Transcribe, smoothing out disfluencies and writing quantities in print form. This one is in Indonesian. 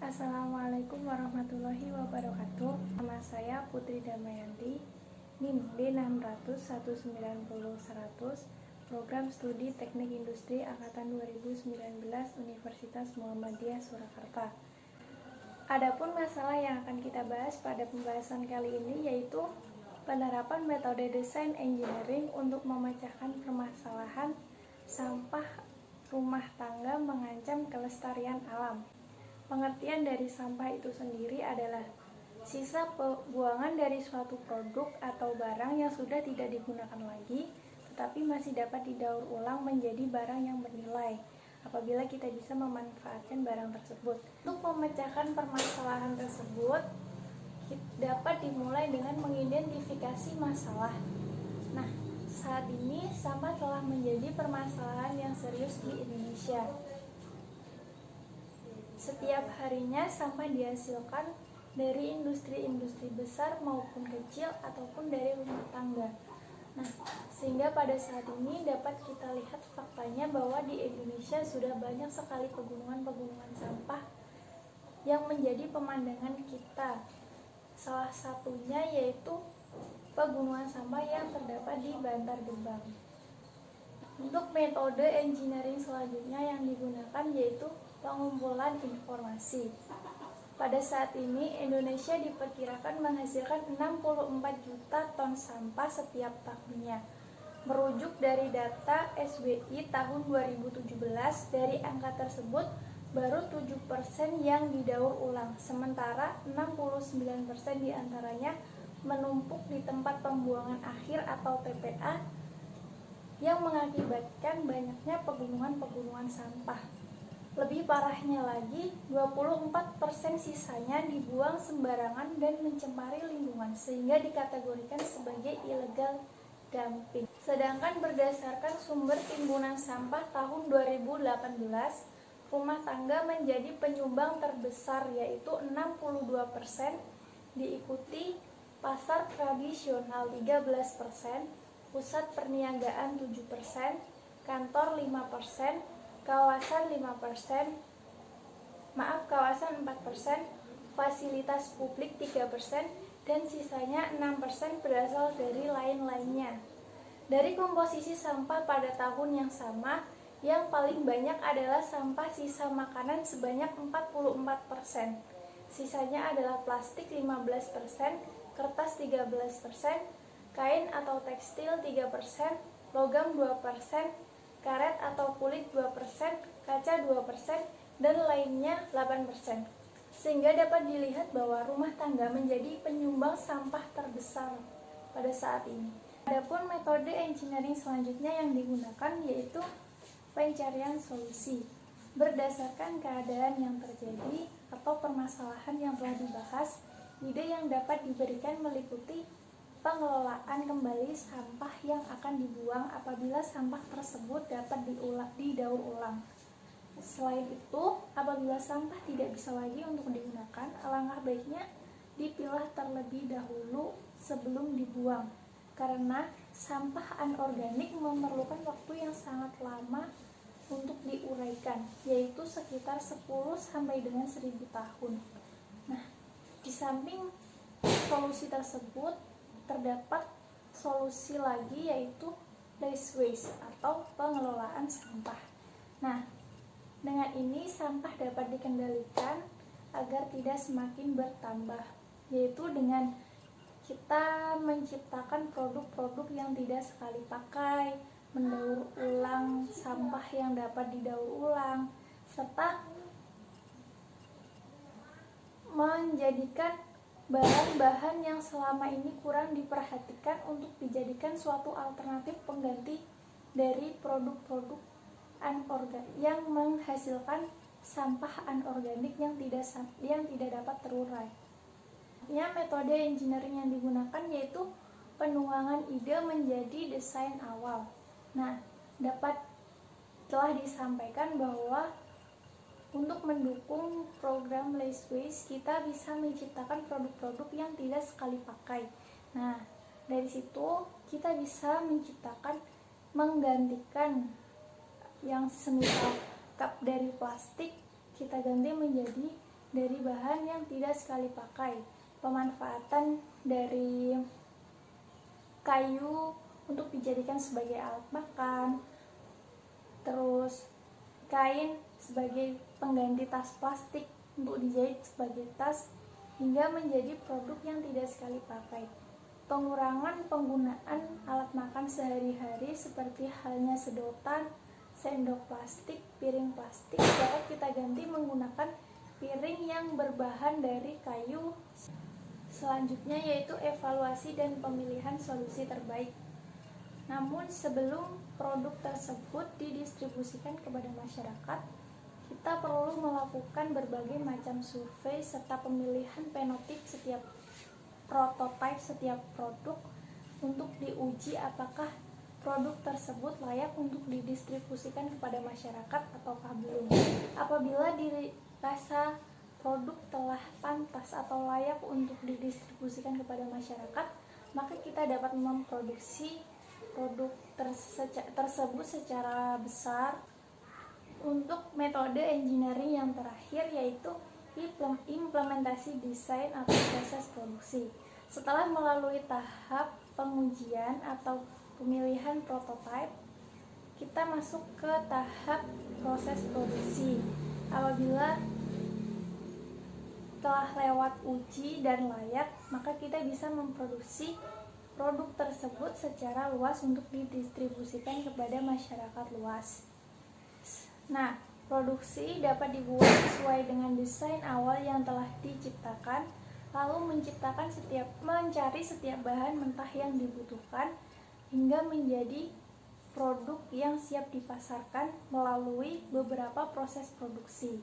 Assalamualaikum warahmatullahi wabarakatuh. Nama saya Putri Damayanti, NIM D600190100, Program Studi Teknik Industri Angkatan 2019 Universitas Muhammadiyah Surakarta. Adapun masalah yang akan kita bahas pada pembahasan kali ini yaitu penerapan metode desain engineering untuk memecahkan permasalahan sampah rumah tangga mengancam kelestarian alam. Pengertian dari sampah itu sendiri adalah sisa pembuangan dari suatu produk atau barang yang sudah tidak digunakan lagi, tetapi masih dapat didaur ulang menjadi barang yang bernilai apabila kita bisa memanfaatkan barang tersebut. Untuk memecahkan permasalahan tersebut, dapat dimulai dengan mengidentifikasi masalah. Nah, saat ini sampah telah menjadi permasalahan yang serius di Indonesia. Setiap harinya sampah dihasilkan dari industri-industri besar maupun kecil ataupun dari rumah tangga. Nah, sehingga pada saat ini dapat kita lihat faktanya bahwa di Indonesia sudah banyak sekali pegunungan-pegunungan sampah yang menjadi pemandangan kita. Salah satunya yaitu pegunungan sampah yang terdapat di Bantar Gebang. Untuk metode engineering selanjutnya yang digunakan yaitu pengumpulan informasi. Pada saat ini Indonesia diperkirakan menghasilkan 64 juta ton sampah setiap tahunnya. Merujuk dari data SBY tahun 2017, dari angka tersebut baru 7% yang didaur ulang, sementara 69% diantaranya menumpuk di tempat pembuangan akhir atau TPA yang mengakibatkan banyaknya pegunungan-pegunungan sampah. Lebih parahnya lagi, 24% sisanya dibuang sembarangan dan mencemari lingkungan sehingga dikategorikan sebagai illegal dumping. Sedangkan berdasarkan sumber timbunan sampah tahun 2018, rumah tangga menjadi penyumbang terbesar yaitu 62%, diikuti pasar tradisional 13%, pusat perniagaan 7%, kantor 5%, kawasan 4%, fasilitas publik 3%, dan sisanya 6% berasal dari lain-lainnya. Dari komposisi sampah pada tahun yang sama, yang paling banyak adalah sampah sisa makanan sebanyak 44%. Sisanya adalah plastik 15%, kertas 13%, kain atau tekstil 3%, logam 2%, karet atau kulit 2%, kaca 2%, dan lainnya 8%. Sehingga dapat dilihat bahwa rumah tangga menjadi penyumbang sampah terbesar pada saat ini. Adapun metode engineering selanjutnya yang digunakan yaitu pencarian solusi. Berdasarkan keadaan yang terjadi atau permasalahan yang telah dibahas, ide yang dapat diberikan meliputi pengelolaan kembali sampah yang akan dibuang apabila sampah tersebut dapat didaur ulang. Selain itu, apabila sampah tidak bisa lagi untuk digunakan, alangkah baiknya dipilah terlebih dahulu sebelum dibuang, karena sampah anorganik memerlukan waktu yang sangat lama untuk diuraikan, yaitu sekitar 10 sampai dengan 1000 tahun. Nah, di samping solusi tersebut terdapat solusi lagi yaitu less waste atau pengelolaan sampah. Nah, dengan ini sampah dapat dikendalikan agar tidak semakin bertambah, yaitu dengan kita menciptakan produk-produk yang tidak sekali pakai, mendaur ulang sampah yang dapat didaur ulang, serta menjadikan bahan-bahan yang selama ini kurang diperhatikan untuk dijadikan suatu alternatif pengganti dari produk-produk anorganik yang menghasilkan sampah anorganik yang tidak dapat terurai. Metode engineering yang digunakan yaitu penuangan ide menjadi desain awal. Nah, telah disampaikan bahwa untuk mendukung program less waste, kita bisa menciptakan produk-produk yang tidak sekali pakai. Nah, dari situ kita bisa menggantikan yang semisal cup dari plastik, kita ganti menjadi dari bahan yang tidak sekali pakai, pemanfaatan dari kayu untuk dijadikan sebagai alat makan, terus kain sebagai pengganti tas plastik untuk dijahit sebagai tas, hingga menjadi produk yang tidak sekali pakai. Pengurangan penggunaan alat makan sehari-hari seperti halnya sedotan, sendok plastik, piring plastik dapat kita ganti menggunakan piring yang berbahan dari kayu. Selanjutnya yaitu evaluasi dan pemilihan solusi terbaik. Namun sebelum produk tersebut didistribusikan kepada masyarakat, kita perlu melakukan berbagai macam survei serta pemilihan fenotip setiap prototipe setiap produk untuk diuji apakah produk tersebut layak untuk didistribusikan kepada masyarakat ataukah belum. Apabila dirasa produk telah pantas atau layak untuk didistribusikan kepada masyarakat, maka kita dapat memproduksi produk tersebut secara besar. Untuk metode engineering yang terakhir yaitu implementasi desain atau proses produksi. Setelah melalui tahap pengujian atau pemilihan prototipe, kita masuk ke tahap proses produksi. Apabila telah lewat uji dan layak, maka kita bisa memproduksi produk tersebut secara luas untuk didistribusikan kepada masyarakat luas. Nah, produksi dapat dibuat sesuai dengan desain awal yang telah diciptakan, lalu mencari setiap bahan mentah yang dibutuhkan hingga menjadi produk yang siap dipasarkan melalui beberapa proses produksi.